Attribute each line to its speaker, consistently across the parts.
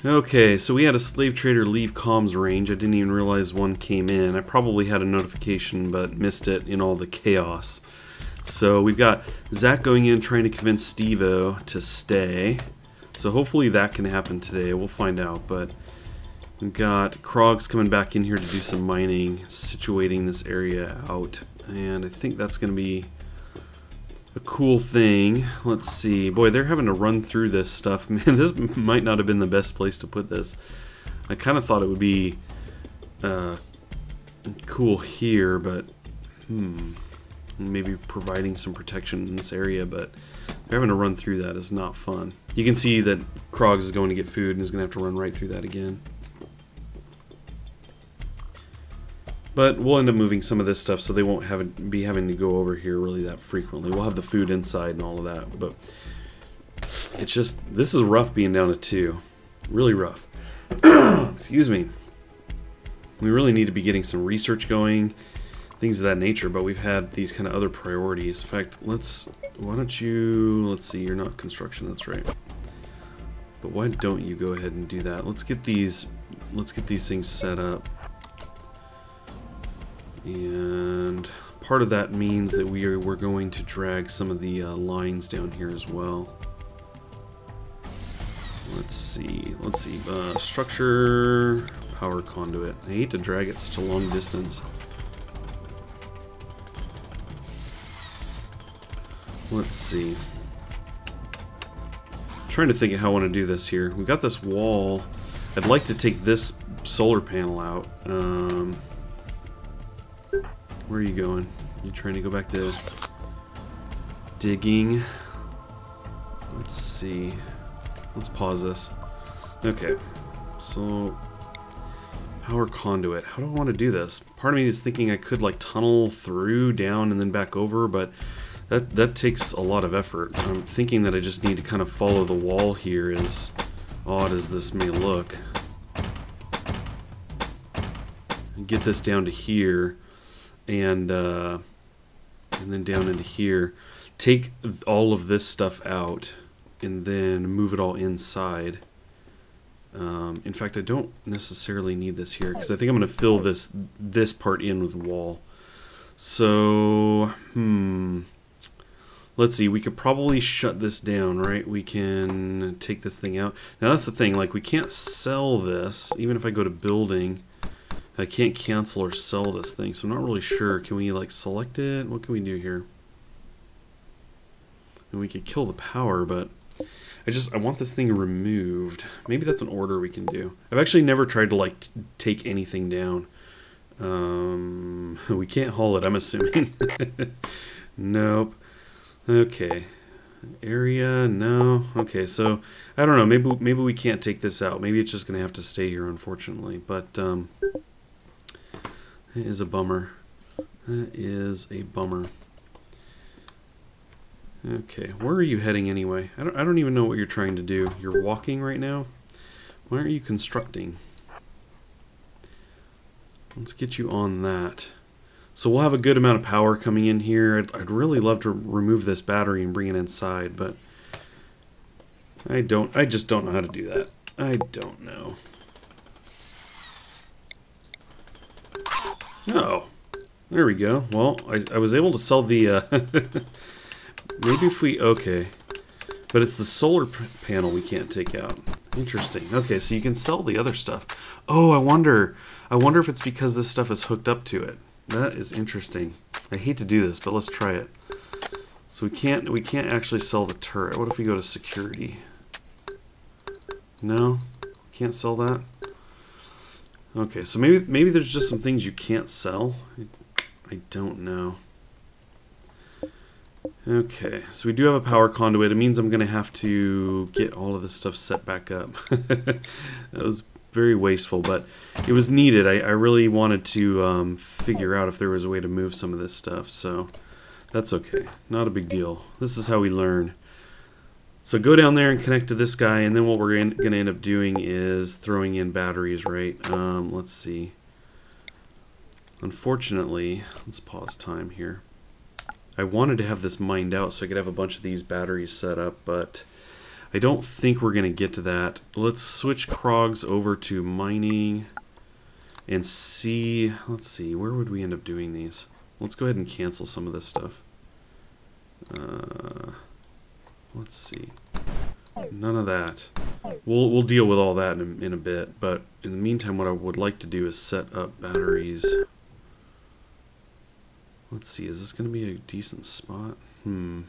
Speaker 1: Okay, so we had a slave trader leave comms range. I didn't even realize one came in. I probably had a notification but missed it in all the chaos. So we've got Zach going in trying to convince Steve-O to stay. So hopefully that can happen today. We'll find out. But we've got Krogs coming back in here to do some mining, situating this area out. And I think that's going to be a cool thing. Let's see. Boy, they're having to run through this stuff. Man, this might not have been the best place to put this. I kind of thought it would be cool here, but maybe providing some protection in this area, but they're having to run through that is not fun. You can see that Krogs is going to get food and is going to have to run right through that again. But we'll end up moving some of this stuff so they won't be having to go over here really that frequently. We'll have the food inside and all of that, but it's just, this is rough being down to 2. Really rough. Excuse me. We really need to be getting some research going, things of that nature, but we've had these kind of other priorities. In fact, let's see, you're not construction, that's right. But why don't you go ahead and do that? Let's get these things set up. And part of that means that we're going to drag some of the lines down here as well. Let's see, structure, power conduit. I hate to drag it such a long distance. Let's see. I'm trying to think of how I want to do this here. We've got this wall. I'd like to take this solar panel out. Where are you going? You trying to go back to digging? Let's see. Let's pause this. Okay. So, power conduit. How do I want to do this? Part of me is thinking I could like tunnel through, down, and then back over, but that takes a lot of effort. I'm thinking that I just need to kind of follow the wall here, as odd as this may look. And get this down to here. And then down into here, take all of this stuff out, and then move it all inside. In fact, I don't necessarily need this here because I think I'm going to fill this part in with wall. So, let's see. We could probably shut this down, right? We can take this thing out. Now that's the thing. Like, we can't sell this, even if I go to building. I can't cancel or sell this thing, so I'm not really sure. Can we like select it? What can we do here? And we could kill the power, but I want this thing removed. Maybe that's an order we can do. I've actually never tried to like take anything down. We can't haul it, I'm assuming. Nope. Okay. Area, no. Okay, so I don't know. Maybe we can't take this out. Maybe it's just gonna have to stay here, unfortunately. But it is a bummer. That is a bummer. Okay, where are you heading anyway? I don't even know what you're trying to do. You're walking right now? Why aren't you constructing? Let's get you on that. So we'll have a good amount of power coming in here. I'd really love to remove this battery and bring it inside, but I just don't know how to do that. I don't know. Oh, there we go. Well, I was able to sell the, maybe if we, okay. But it's the solar panel we can't take out. Interesting. Okay, so you can sell the other stuff. Oh, I wonder if it's because this stuff is hooked up to it. That is interesting. I hate to do this, but let's try it. So we can't actually sell the turret. What if we go to security? No? Can't sell that? Okay, so maybe there's just some things you can't sell. I don't know. Okay, so we do have a power conduit. It means I'm going to have to get all of this stuff set back up. That was very wasteful, but it was needed. I really wanted to figure out if there was a way to move some of this stuff, so that's okay. Not a big deal. This is how we learn. So go down there and connect to this guy, and then what we're going to end up doing is throwing in batteries, right? Let's see. Unfortunately, let's pause time here. I wanted to have this mined out so I could have a bunch of these batteries set up, but I don't think we're going to get to that. Let's switch Krogs over to mining and see. Let's see, where would we end up doing these? Let's go ahead and cancel some of this stuff. Let's see. None of that. We'll deal with all that in a bit, but in the meantime, what I would like to do is set up batteries. Let's see, is this going to be a decent spot? Kind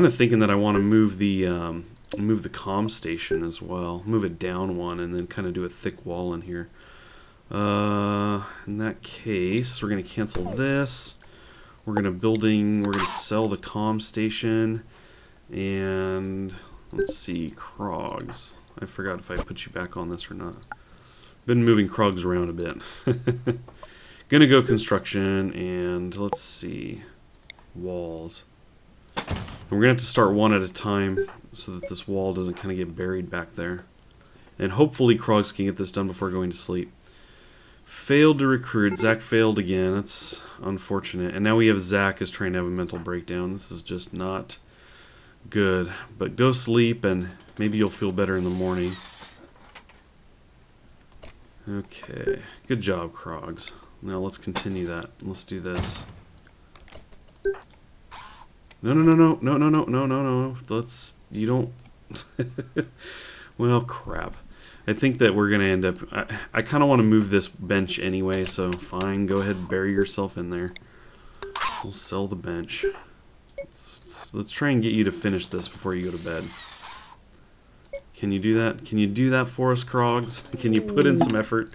Speaker 1: of thinking that I want to move the comm station as well. Move it down one and then kind of do a thick wall in here. In that case, we're going to cancel this. We're going to sell the comm station. And let's see, Krogs. I forgot if I put you back on this or not. Been moving Krogs around a bit. Gonna go construction, and let's see, walls. And we're gonna have to start one at a time so that this wall doesn't kind of get buried back there. And hopefully Krogs can get this done before going to sleep. Failed to recruit. Zach failed again. That's unfortunate. And now we have Zach is trying to have a mental breakdown. This is just not good. But go sleep and maybe you'll feel better in the morning. Okay. Good job, Krogs. Now let's continue that. Let's do this. No. Let's, you don't. Well, crap. I think that we're going to end up, I kind of want to move this bench anyway, so fine, go ahead and bury yourself in there. We'll sell the bench. Let's try and get you to finish this before you go to bed. Can you do that? Can you do that for us, Krogs? Can you put in some effort?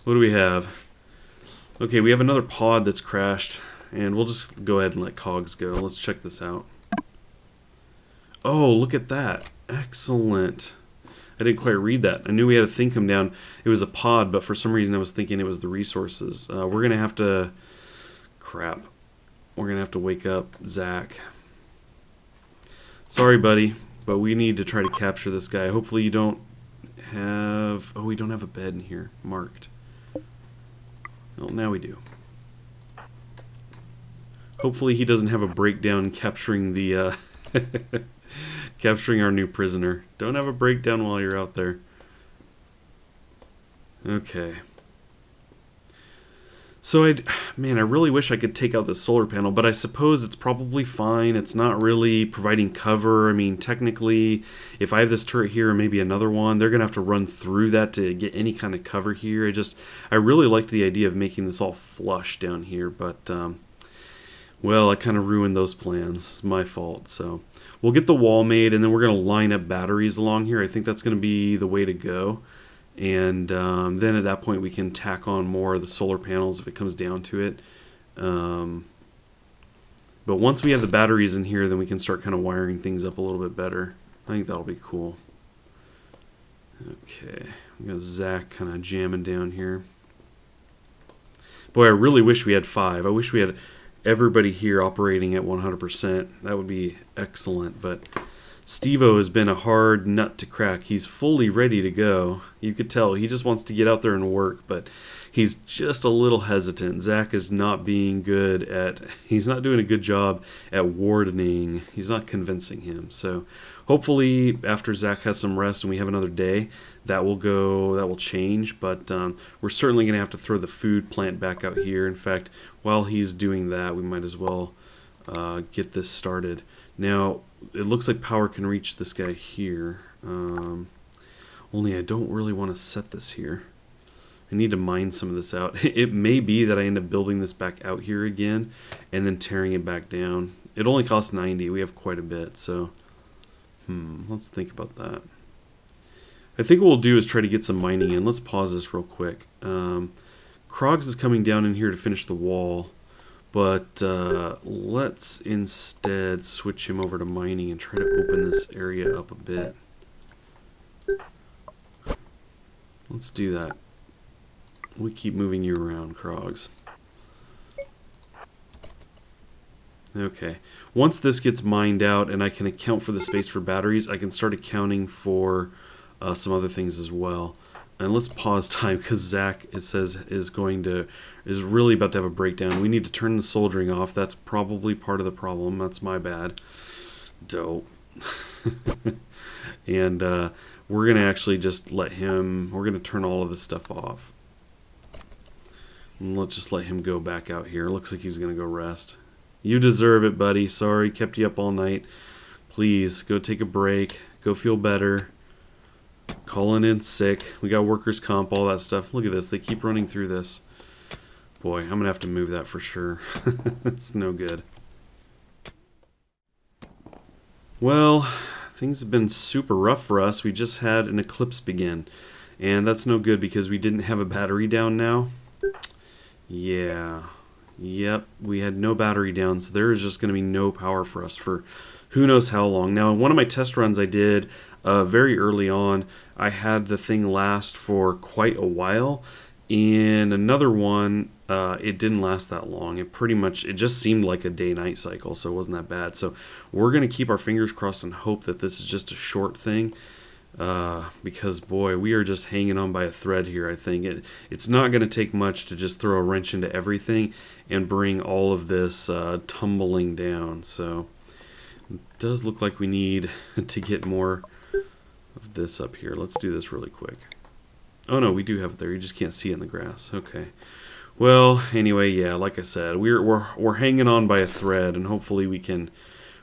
Speaker 1: What do we have? Okay, we have another pod that's crashed, and we'll just go ahead and let Cogs go. Let's check this out. Oh, look at that. Excellent. I didn't quite read that. I knew we had a thing come down. It was a pod, but for some reason I was thinking it was the resources. We're going to have to... Crap. We're going to have to wake up Zach. Sorry, buddy, but we need to try to capture this guy. Hopefully you don't have... Oh, we don't have a bed in here marked. Well, now we do. Hopefully he doesn't have a breakdown capturing the... capturing our new prisoner. Don't have a breakdown while you're out there. Okay. So I really wish I could take out this solar panel, but I suppose it's probably fine. It's not really providing cover. I mean, technically, if I have this turret here and maybe another one, they're going to have to run through that to get any kind of cover here. I really liked the idea of making this all flush down here, but, well, I kind of ruined those plans. It's my fault, so... We'll get the wall made, and then we're going to line up batteries along here. I think that's going to be the way to go. And then at that point, we can tack on more of the solar panels if it comes down to it. But once we have the batteries in here, then we can start kind of wiring things up a little bit better. I think that'll be cool. Okay, we got Zach kind of jamming down here. Boy, I really wish we had 5. I wish we had... everybody here operating at 100%. That would be excellent, but Steve-O has been a hard nut to crack. He's fully ready to go. You could tell he just wants to get out there and work, but he's just a little hesitant. Zach is not being good at... He's not doing a good job at wardening. He's not convincing him. So hopefully after Zach has some rest and we have another day, that will change, but we're certainly going to have to throw the food plant back out here. In fact, while he's doing that, we might as well get this started. Now, it looks like power can reach this guy here, only I don't really want to set this here. I need to mine some of this out. It may be that I end up building this back out here again and then tearing it back down. It only costs 90. We have quite a bit, so let's think about that. I think what we'll do is try to get some mining in. Let's pause this real quick. Krogs is coming down in here to finish the wall, but let's instead switch him over to mining and try to open this area up a bit. Let's do that. We keep moving you around, Krogs. Okay. Once this gets mined out and I can account for the space for batteries, I can start accounting for some other things as well. And let's pause time because Zach, it says, is really about to have a breakdown. We need to turn the soldering off. That's probably part of the problem. That's my bad. Dope. And we're going to actually just let him, we're going to turn all of this stuff off. And let's just let him go back out here. Looks like he's going to go rest. You deserve it, buddy. Sorry, kept you up all night. Please, go take a break. Go feel better. Calling in sick. We got workers' comp, all that stuff. Look at this. They keep running through this. Boy, I'm going to have to move that for sure. It's no good. Well, things have been super rough for us. We just had an eclipse begin. And that's no good because we didn't have a battery down now. Yeah. Yep, we had no battery down, so there is just going to be no power for us for who knows how long. Now, in one of my test runs I did very early on, I had the thing last for quite a while. In another one, it didn't last that long. It just seemed like a day-night cycle, so it wasn't that bad. So we're going to keep our fingers crossed and hope that this is just a short thing. Because boy, we are just hanging on by a thread here. I think it's not going to take much to just throw a wrench into everything and bring all of this tumbling down. So it does look like we need to get more of this up here. Let's do this really quick. Oh no, we do have it there. You just can't see it in the grass. Okay. Well, anyway, yeah, like I said, we're hanging on by a thread, and hopefully we can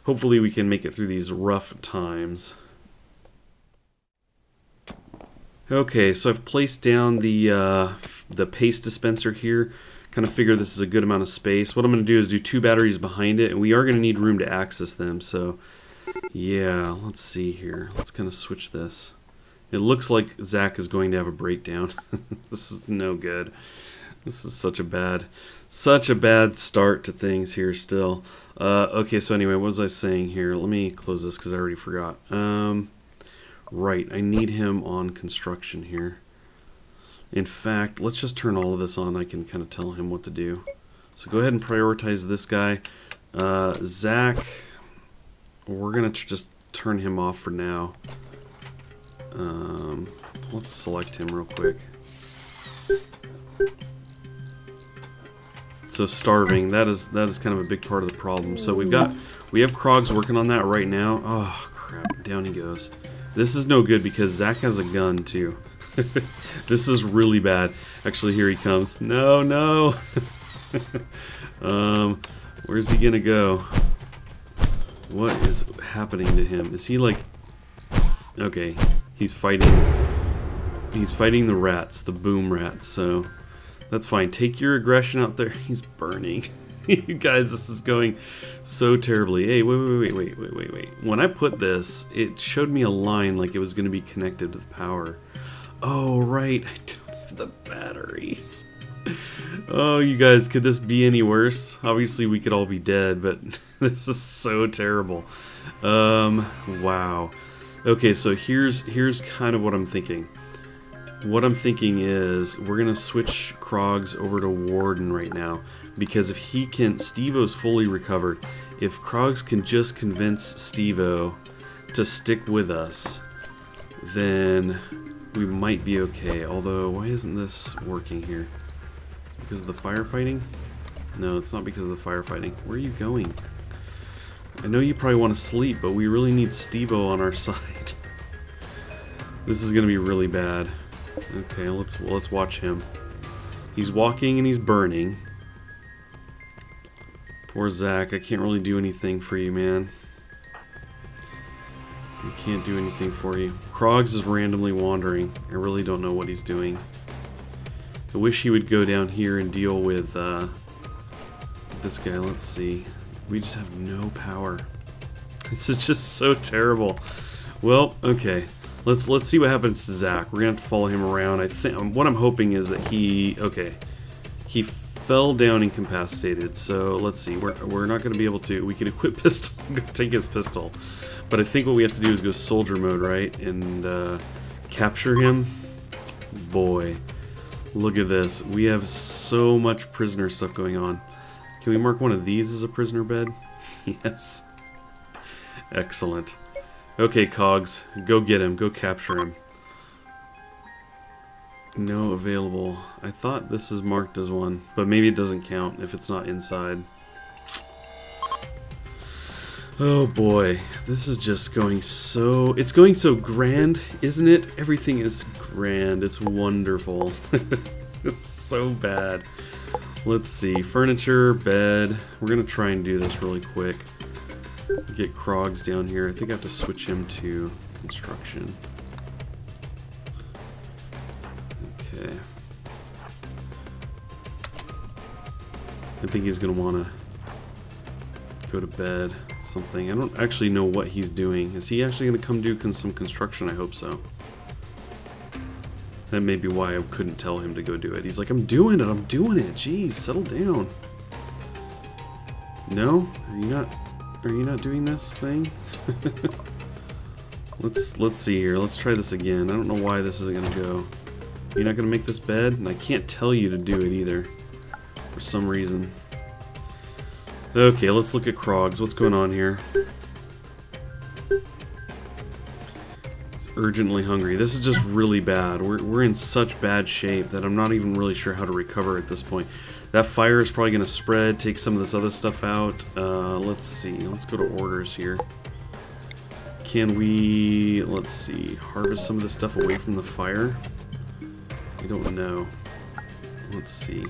Speaker 1: make it through these rough times. Okay, so I've placed down the paste dispenser here. Kind of figure this is a good amount of space. What I'm going to do is do 2 batteries behind it, and we are going to need room to access them. So, yeah, let's see here. Let's kind of switch this. It looks like Zach is going to have a breakdown. This is no good. This is such a bad start to things here still. Okay, so anyway, what was I saying here? Let me close this because I already forgot. Right, I need him on construction here. In fact, let's just turn all of this on. I can kind of tell him what to do. So go ahead and prioritize this guy. Zach, we're going to just turn him off for now. Let's select him real quick. So starving, that is kind of a big part of the problem. So we have Krogs working on that right now. Oh crap, down he goes. This is no good because Zach has a gun too. This is really bad. Actually, here he comes. No, no. Where's he gonna go? What is happening to him? Is he like... Okay, he's fighting the rats, the boom rats, so that's fine. Take your aggression out there. He's burning. You guys, this is going so terribly. Hey, wait. When I put this, it showed me a line like it was going to be connected with power. Oh, right. I don't have the batteries. Oh, you guys, could this be any worse? Obviously, we could all be dead, but this is so terrible. Wow. Okay, so here's kind of what I'm thinking. What I'm thinking is we're going to switch Krogs over to Warden right now, because if he can... Steve-O's fully recovered. If Krogs can just convince Steve-O to stick with us, then we might be okay. Although, why isn't this working here? Is it because of the firefighting? No, it's not because of the firefighting. Where are you going? I know you probably want to sleep, but we really need Steve-O on our side. This is going to be really bad. Okay, let's watch him. He's walking and he's burning. Poor Zach, I can't really do anything for you, man. I can't do anything for you. Krogs is randomly wandering. I really don't know what he's doing. I wish he would go down here and deal with this guy. Let's see. We just have no power. This is just so terrible. Well, okay. Let's see what happens to Zach. We're gonna have to follow him around. I think what I'm hoping is that he fell down incapacitated. So let's see. We're not gonna be able to. We can equip pistol. Take his pistol. But I think what we have to do is go soldier mode, right, and capture him. Boy, look at this. We have so much prisoner stuff going on. Can we mark one of these as a prisoner bed? Yes. Excellent. Okay, Cogs, go get him. Go capture him. No available. I thought this is marked as one, but maybe it doesn't count if it's not inside. Oh boy, this is just going so... It's going so grand, isn't it? Everything is grand. It's wonderful. It's so bad. Let's see. Furniture, bed. We're going to try and do this really quick. Get Krogs down here. I think I have to switch him to construction. Okay. I think he's going to want to go to bed. Something. I don't actually know what he's doing. Is he actually going to come do some construction? I hope so. That may be why I couldn't tell him to go do it. He's like, I'm doing it. Jeez, settle down. No? Are you not doing this thing? Let's see here. Let's try this again. I don't know why this isn't going to go. You're not going to make this bed? And I can't tell you to do it either. For some reason. Okay, let's look at Krogs. What's going on here? It's urgently hungry. This is just really bad. We're in such bad shape that I'm not even really sure how to recover at this point. That fire is probably going to spread, take some of this other stuff out. Let's see. Let's go to orders here. Can we, let's see, harvest some of this stuff away from the fire? I don't know. Let's see.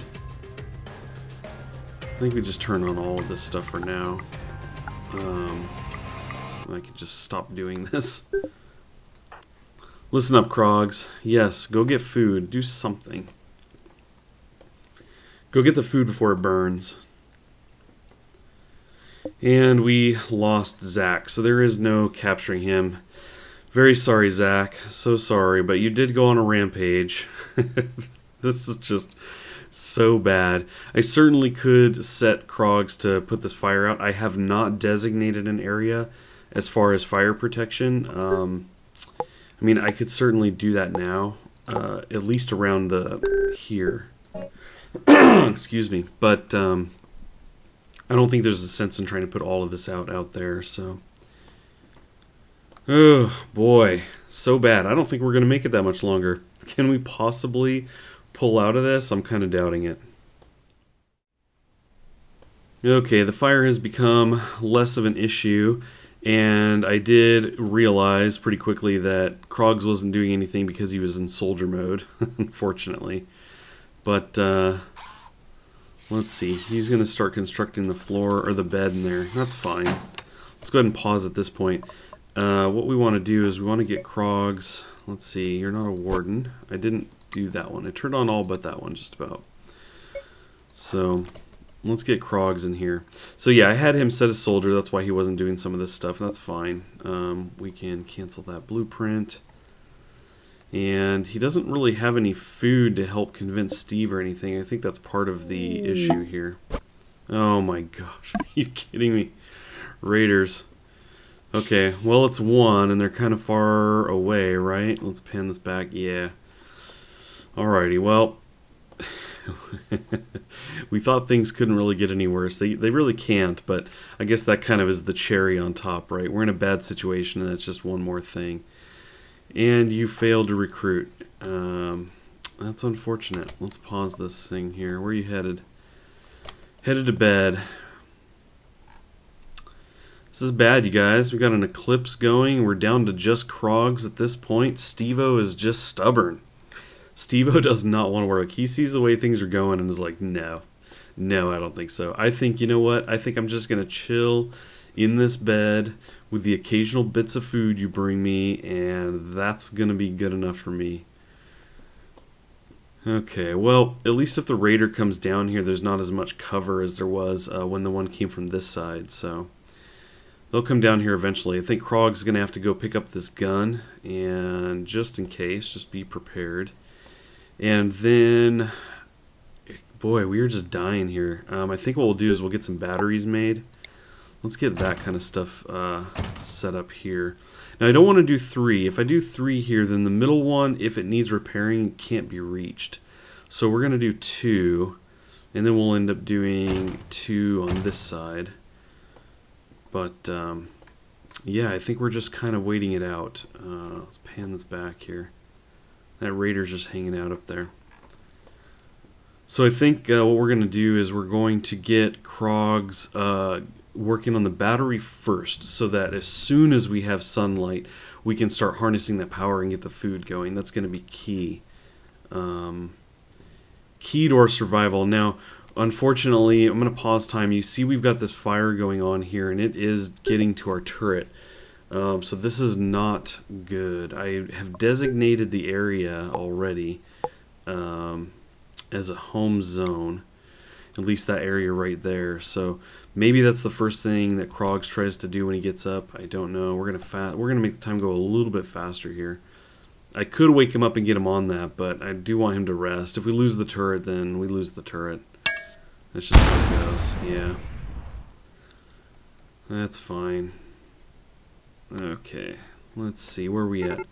Speaker 1: I think we just turn on all of this stuff for now. I can just stop doing this. Listen up, Krogs. Yes, go get food. Do something. Go get the food before it burns. And we lost Zach, so there is no capturing him. Very sorry, Zach. So sorry, but you did go on a rampage. This is just... so bad. I certainly could set Krogs to put this fire out. I have not designated an area as far as fire protection. I mean, I could certainly do that now, at least around the here. Excuse me, but I don't think there's a sense in trying to put all of this out there. So, oh boy, so bad. I don't think we're going to make it that much longer. Can we possibly pull out of this? I'm kind of doubting it. Okay, the fire has become less of an issue, and I did realize pretty quickly that Krogs wasn't doing anything because he was in soldier mode, unfortunately. But let's see, he's going to start constructing the floor or the bed in there. That's fine. Let's go ahead and pause at this point. What we want to do is we want to get Krogs. Let's see, you're not a warden. I didn't do that one. I turned on all but that one just about. So let's get Krogs in here. So yeah, I had him set as soldier. That's why he wasn't doing some of this stuff. That's fine. We can cancel that blueprint. And he doesn't really have any food to help convince Steve or anything. I think that's part of the issue here. Oh my gosh, are you kidding me? Raiders. Okay, well it's one and they're kind of far away, right? Let's pan this back. Yeah. Alrighty, well, we thought things couldn't really get any worse. They really can't, but I guess that kind of is the cherry on top, right? We're in a bad situation, and that's just one more thing. And you failed to recruit. That's unfortunate. Let's pause this thing here. Where are you headed? Headed to bed. This is bad, you guys. We got an eclipse going. We're down to just Krogs at this point. Steve-O is just stubborn. Steve-O does not want to work. He sees the way things are going and is like, no, I don't think so. I think, you know what? I think I'm just going to chill in this bed with the occasional bits of food you bring me, and that's going to be good enough for me. Okay, well, at least if the raider comes down here, there's not as much cover as there was when the one came from this side, so they'll come down here eventually. I think Krog's going to have to go pick up this gun, and just in case, just be prepared. And then, boy, we are just dying here. I think what we'll do is we'll get some batteries made. Let's get that kind of stuff set up here. Now, I don't want to do 3. If I do 3 here, then the middle one, if it needs repairing, can't be reached. So we're going to do 2, and then we'll end up doing 2 on this side. But, yeah, I think we're just kind of waiting it out. Let's pan this back here. That raider's just hanging out up there. So I think what we're going to do is we're going to get Krogs working on the battery first, so that as soon as we have sunlight, we can start harnessing that power and get the food going. That's going to be key. Key to our survival. Now, unfortunately, I'm going to pause time. You see we've got this fire going on here, and it is getting to our turret. So this is not good. I have designated the area already as a home zone. At least that area right there. So maybe that's the first thing that Krogs tries to do when he gets up. I don't know. We're gonna make the time go a little bit faster here. I could wake him up and get him on that, but I do want him to rest. If we lose the turret, then we lose the turret. That's just how it goes. Yeah. That's fine. Okay. Let's see. Where are we at?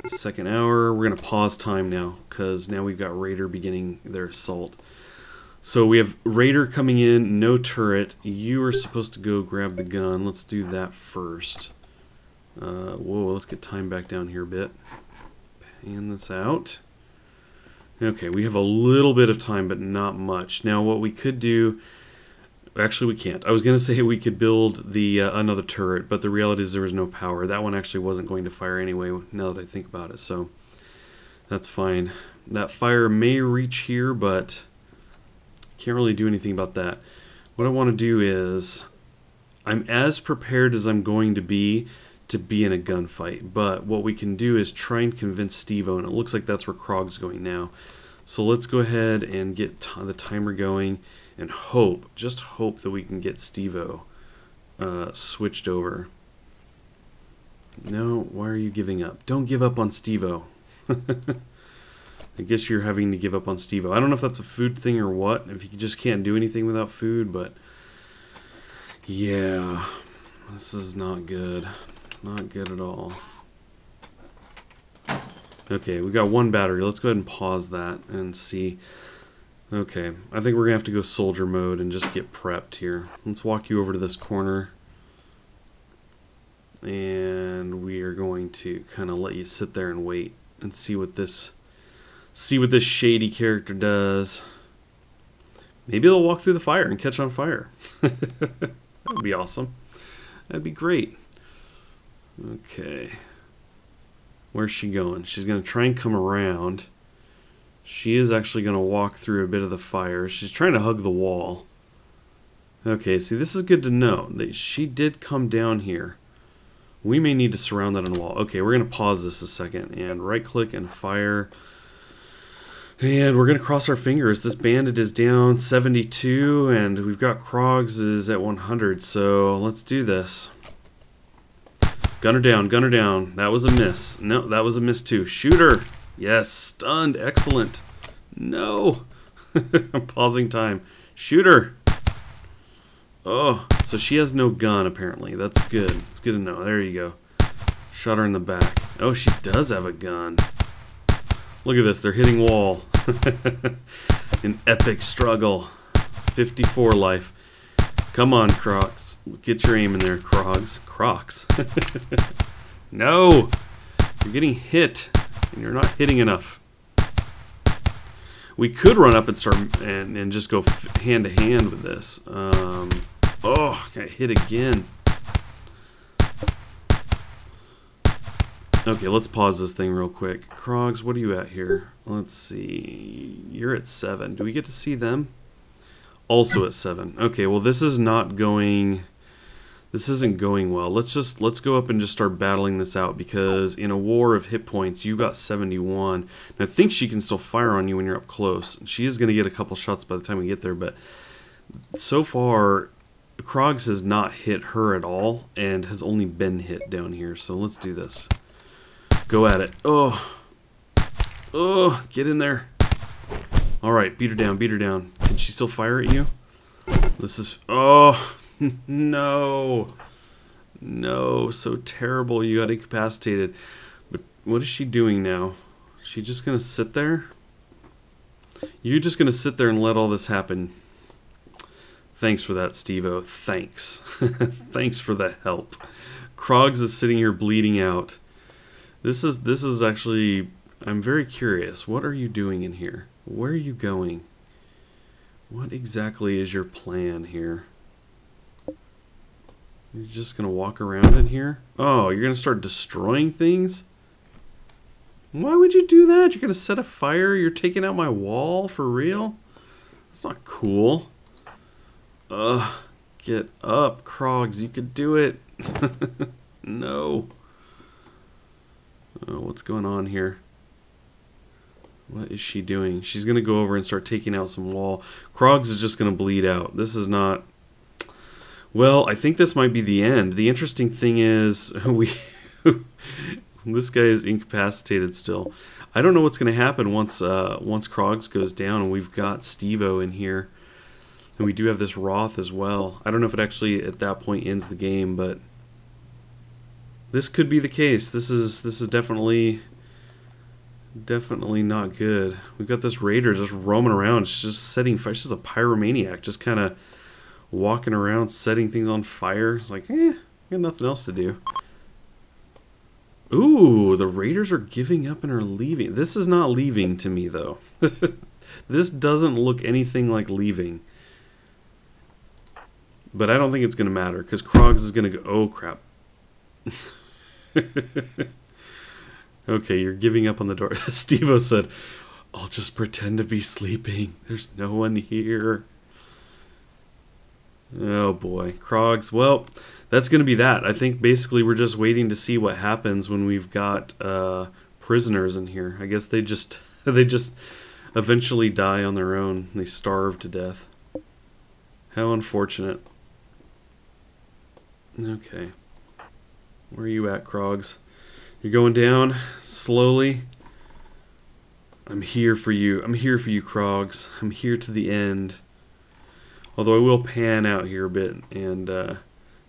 Speaker 1: The second hour. We're gonna pause time now, because now we've got Raider beginning their assault. So we have Raider coming in, no turret. You are supposed to go grab the gun. Let's do that first. Whoa, let's get time back down here a bit. Pan this out. Okay, we have a little bit of time, but not much. Now what we could do... Actually, we can't. I was going to say we could build the another turret, but the reality is there was no power. That one actually wasn't going to fire anyway, now that I think about it, so that's fine. That fire may reach here, but... can't really do anything about that. What I want to do is, I'm as prepared as I'm going to be in a gunfight, but what we can do is try and convince Steve-O, and it looks like that's where Krog's going now. So let's go ahead and get the timer going and hope, just hope that we can get Steve-O switched over. No, why are you giving up? Don't give up on Steve-O. I guess you're having to give up on Steve-O. I don't know if that's a food thing or what, if you just can't do anything without food, but yeah, this is not good. Not good at all. Okay, we got one battery. Let's go ahead and pause that and see. Okay, I think we're going to have to go soldier mode and just get prepped here. Let's walk you over to this corner. And we are going to kind of let you sit there and wait and see what this shady character does. Maybe they'll walk through the fire and catch on fire. That would be awesome. That'd be great. Okay. Where's she going? She's going to try and come around. She is actually going to walk through a bit of the fire. She's trying to hug the wall. Okay, see, this is good to know. That she did come down here. We may need to surround that on the wall. Okay, we're going to pause this a second and right-click and fire. And we're going to cross our fingers. This bandit is down 72, and we've got Krogs is at 100, so let's do this. Gunner down, gunner down. That was a miss. No, that was a miss too. Shooter! Yes, stunned. Excellent. No! I'm pausing time. Shooter! Oh, so she has no gun, apparently. That's good. It's good to know. There you go. Shot her in the back. Oh, she does have a gun. Look at this. They're hitting wall. An epic struggle. 54 life. Come on, Crocs. Get your aim in there, Krogs. Crocs. No! You're getting hit, and you're not hitting enough. We could run up and start and just go hand to hand with this. Oh, got hit again. Okay, let's pause this thing real quick. Krogs, what are you at here? Let's see. You're at 7. Do we get to see them? Also at 7. Okay, well this is not going... This isn't going well. Let's go up and just start battling this out, because in a war of hit points, you got 71. And I think she can still fire on you when you're up close. She is going to get a couple shots by the time we get there, but so far, Krogs has not hit her at all and has only been hit down here. So let's do this. Go at it. Oh. Oh, get in there. All right, beat her down, beat her down. Can she still fire at you? This is... Oh, no. No, so terrible. You got incapacitated. But what is she doing now? Is she just going to sit there? You're just going to sit there and let all this happen. Thanks for that, Steve-O. Thanks. Thanks for the help. Krogs is sitting here bleeding out. This is actually... I'm very curious. What are you doing in here? Where are you going? What exactly is your plan here? You're just gonna walk around in here? Oh, you're gonna start destroying things? Why would you do that? You're gonna set a fire? You're taking out my wall? For real? That's not cool. Ugh. Get up, Krogs. You could do it. No. Oh, what's going on here? What is she doing? She's going to go over and start taking out some wall. Krogs is just going to bleed out. This is not... Well, I think this might be the end. The interesting thing is, this guy is incapacitated still. I don't know what's going to happen once Krogs goes down, and we've got Steve-O in here. And we do have this Roth as well. I don't know if it actually, at that point, ends the game, but... This could be the case. This is definitely not good. We've got this raider just roaming around, just setting fire. She's a pyromaniac, just kind of walking around, setting things on fire. It's like, got nothing else to do. Ooh, the raiders are giving up and are leaving. This is not leaving to me, though. This doesn't look anything like leaving. But I don't think it's going to matter, because Krogs is going to go... Oh, crap. Okay, you're giving up on the door. Steve-O said, I'll just pretend to be sleeping. There's no one here. Oh boy, Krogs. Well, that's going to be that. I think basically we're just waiting to see what happens when we've got prisoners in here. I guess they just eventually die on their own. They starve to death. How unfortunate. Okay. Where are you at, Krogs? You're going down slowly. I'm here for you. I'm here for you, Krogs. I'm here to the end. Although I will pan out here a bit and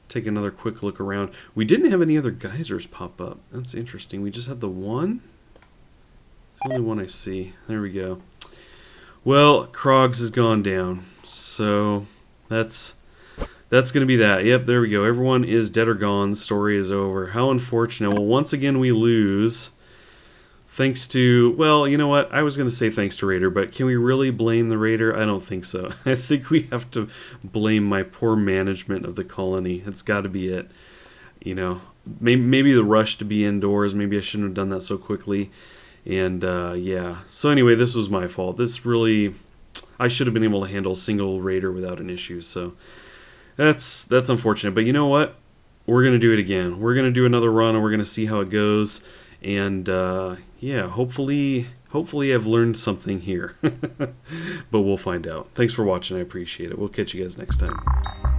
Speaker 1: take another quick look around. We didn't have any other geysers pop up. That's interesting. We just had the one. It's the only one I see. There we go. Well, Krogs has gone down. So that's going to be that. Yep, there we go. Everyone is dead or gone. The story is over. How unfortunate. Well, once again, we lose. Thanks to... Well, you know what? I was going to say thanks to Raider, but can we really blame the Raider? I don't think so. I think we have to blame my poor management of the colony. It's got to be it. You know, maybe the rush to be indoors. Maybe I shouldn't have done that so quickly. And, yeah. So anyway, this was my fault. This really... I should have been able to handle a single Raider without an issue, so... That's unfortunate, but you know what? We're going to do it again. We're going to do another run, and we're going to see how it goes. And, yeah, hopefully I've learned something here. But we'll find out. Thanks for watching. I appreciate it. We'll catch you guys next time.